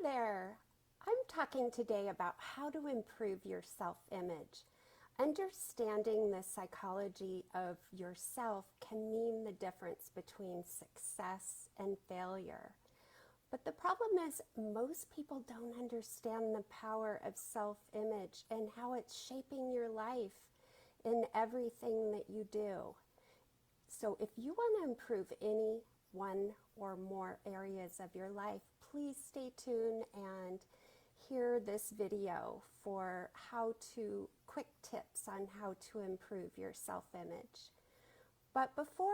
there. I'm talking today about how to improve your self-image. Understanding the psychology of yourself can mean the difference between success and failure. But the problem is most people don't understand the power of self-image and how it's shaping your life in everything that you do. So if you want to improve any one or more areas of your life, please stay tuned and hear this video for quick tips on how to improve your self-image. But before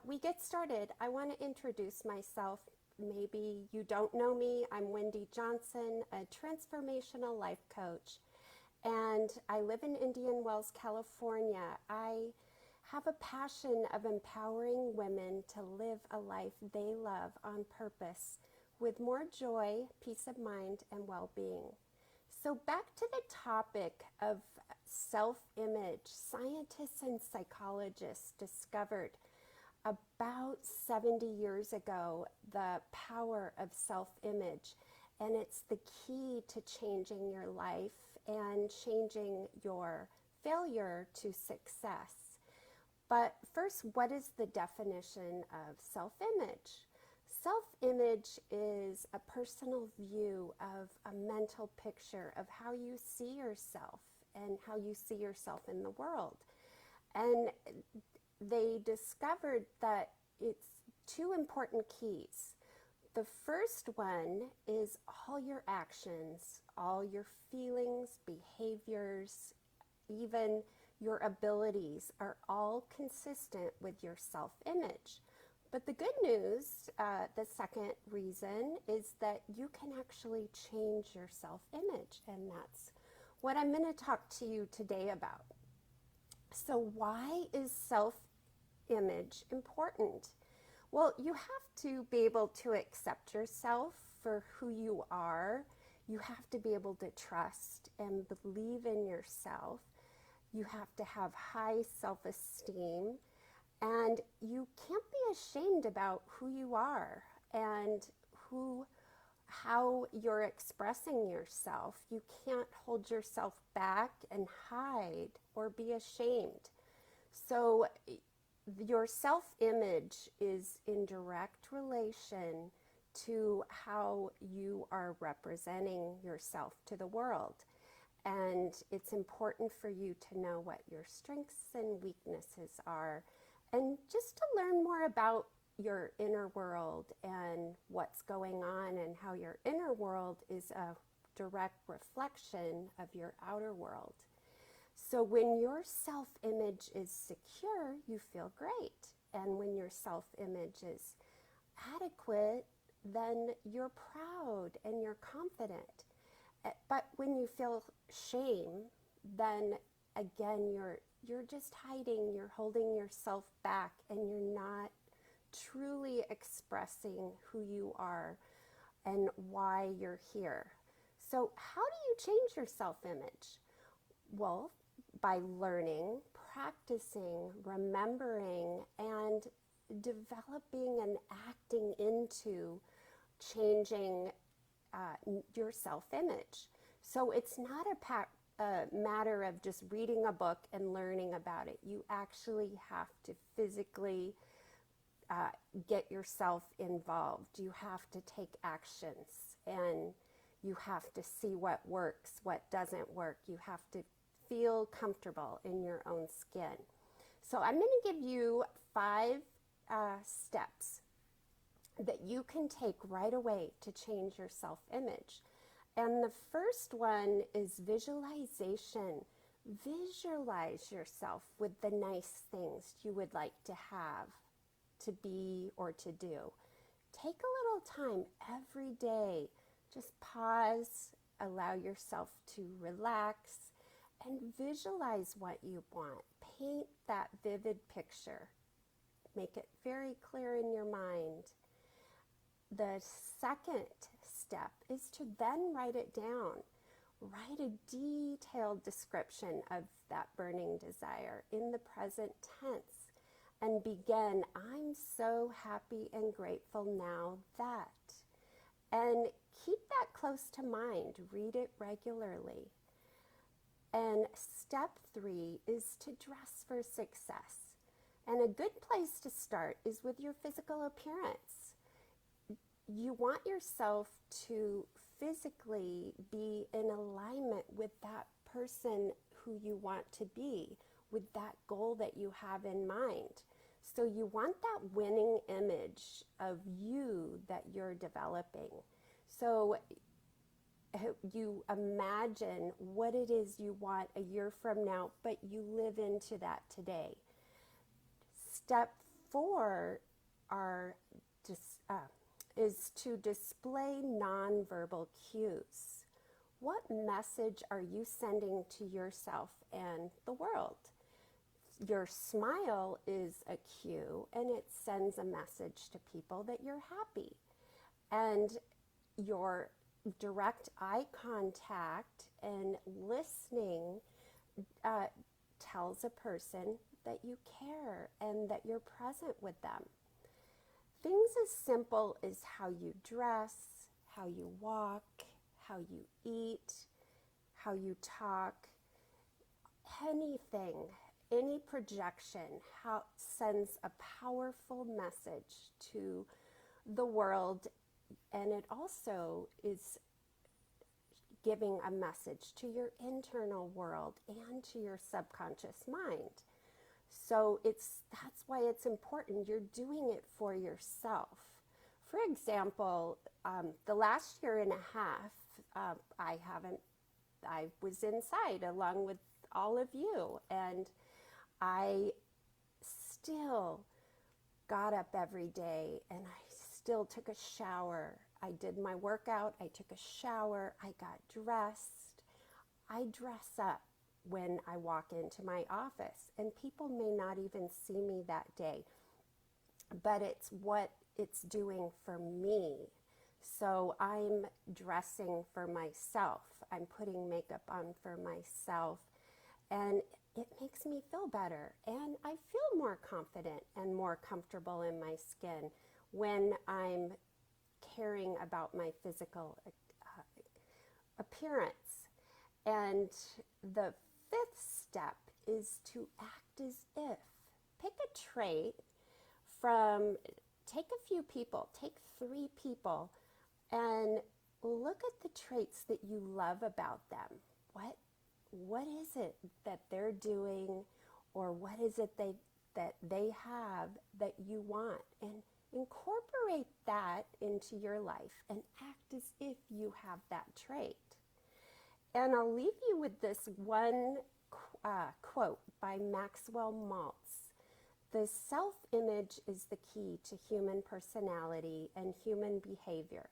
we get started, I want to introduce myself. Maybe you don't know me. I'm Wendy Johnson, a transformational life coach, and I live in Indian Wells, California. I have a passion of empowering women to live a life they love on purpose with more joy, peace of mind, and well-being. So back to the topic of self-image. Scientists and psychologists discovered about 70 years ago the power of self-image, and it's the key to changing your life and changing your failure to success. But first, what is the definition of self-image? Self-image is a personal view of a mental picture of how you see yourself and how you see yourself in the world. And they discovered that it's two important keys. The first one is all your actions, all your feelings, behaviors, even your abilities are all consistent with your self-image. But the good news, the second reason, is that you can actually change your self-image, and that's what I'm going to talk to you today about. So why is self-image important? Well, you have to be able to accept yourself for who you are. You have to be able to trust and believe in yourself. You have to have high self-esteem, and you can't be ashamed about who you are and how you're expressing yourself. You can't hold yourself back and hide or be ashamed. So your self-image is in direct relation to how you are representing yourself to the world. And it's important for you to know what your strengths and weaknesses are, and just to learn more about your inner world and what's going on and how your inner world is a direct reflection of your outer world. So when your self-image is secure, you feel great. And when your self-image is adequate, then you're proud and you're confident. But when you feel shame, then again, you're just hiding, you're holding yourself back, and you're not truly expressing who you are and why you're here. So how do you change your self-image? Well, by learning, practicing, remembering, and developing and acting into changing your self-image. So it's not a matter of just reading a book and learning about it. You actually have to physically get yourself involved. You have to take actions, and you have to see what works, what doesn't work. You have to feel comfortable in your own skin. So I'm going to give you 5 steps that you can take right away to change your self-image. And the first one is visualization. Visualize yourself with the nice things you would like to have, to be, or to do. Take a little time every day. Just pause, allow yourself to relax, and visualize what you want. Paint that vivid picture. Make it very clear in your mind. The second step is to then write it down. Write a detailed description of that burning desire in the present tense and begin, I'm so happy and grateful now that. And keep that close to mind. Read it regularly. And step 3 is to dress for success. And a good place to start is with your physical appearance. You want yourself to physically be in alignment with that person who you want to be, with that goal that you have in mind. So you want that winning image of you that you're developing. So you imagine what it is you want a year from now, but you live into that today. Step 4 is to display nonverbal cues. What message are you sending to yourself and the world? Your smile is a cue, and it sends a message to people that you're happy. And your direct eye contact and listening tells a person that you care and that you're present with them. Things as simple as how you dress, how you walk, how you eat, how you talk, anything, any projection sends a powerful message to the world, and it also is giving a message to your internal world and to your subconscious mind. So that's why it's important. You're doing it for yourself. For example, the last year and a half, I was inside along with all of you, and I still got up every day and I still took a shower. I did my workout, I took a shower, I got dressed. I dress up when I walk into my office, and people may not even see me that day, but it's what it's doing for me. So I'm dressing for myself. I'm putting makeup on for myself, and it makes me feel better, and I feel more confident and more comfortable in my skin when I'm caring about my physical appearance. And the 5th step is to act as if. Pick a trait take a few people, take 3 people, and look at the traits that you love about them. What is it that they're doing, or what is it that they have that you want? And incorporate that into your life and act as if you have that trait. And I'll leave you with this one quote by Maxwell Maltz. The self-image is the key to human personality and human behavior.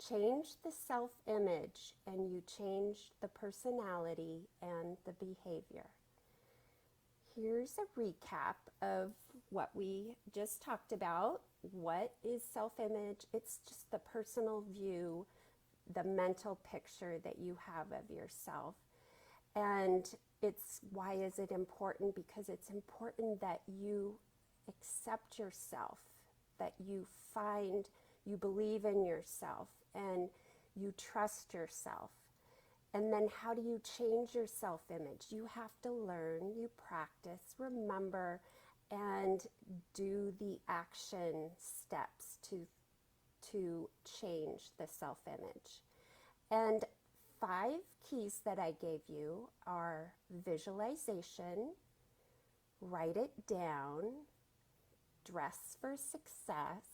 Change the self-image and you change the personality and the behavior. Here's a recap of what we just talked about. What is self-image? It's just the personal view, the mental picture that you have of yourself. And why is it important? Because it's important that you accept yourself, that you believe in yourself, and you trust yourself. And then how do you change your self-image? You have to learn, you practice, remember, and do the action steps to change the self-image. And 5 keys that I gave you are visualization, write it down, dress for success,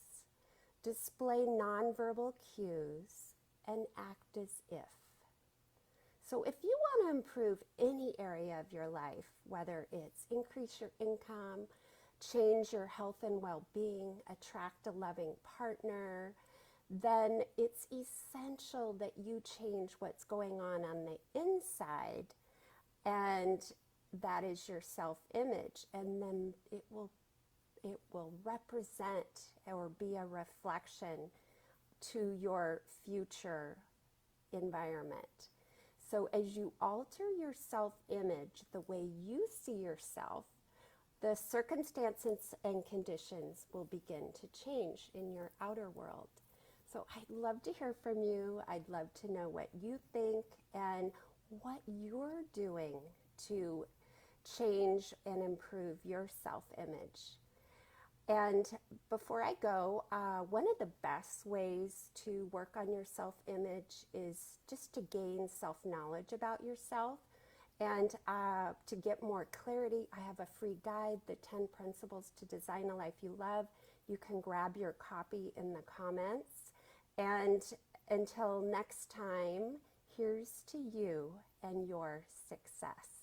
display nonverbal cues, and act as if. So if you want to improve any area of your life, whether it's increase your income, change your health and well-being, attract a loving partner, then it's essential that you change what's going on the inside, and that is your self-image, and then it will represent or be a reflection to your future environment. So as you alter your self-image, the way you see yourself, the circumstances and conditions will begin to change in your outer world. So I'd love to hear from you. I'd love to know what you think and what you're doing to change and improve your self-image. And before I go, one of the best ways to work on your self-image is just to gain self-knowledge about yourself. And to get more clarity, I have a free guide, The 10 Principles to Design a Life You Love. You can grab your copy in the comments. And until next time, here's to you and your success.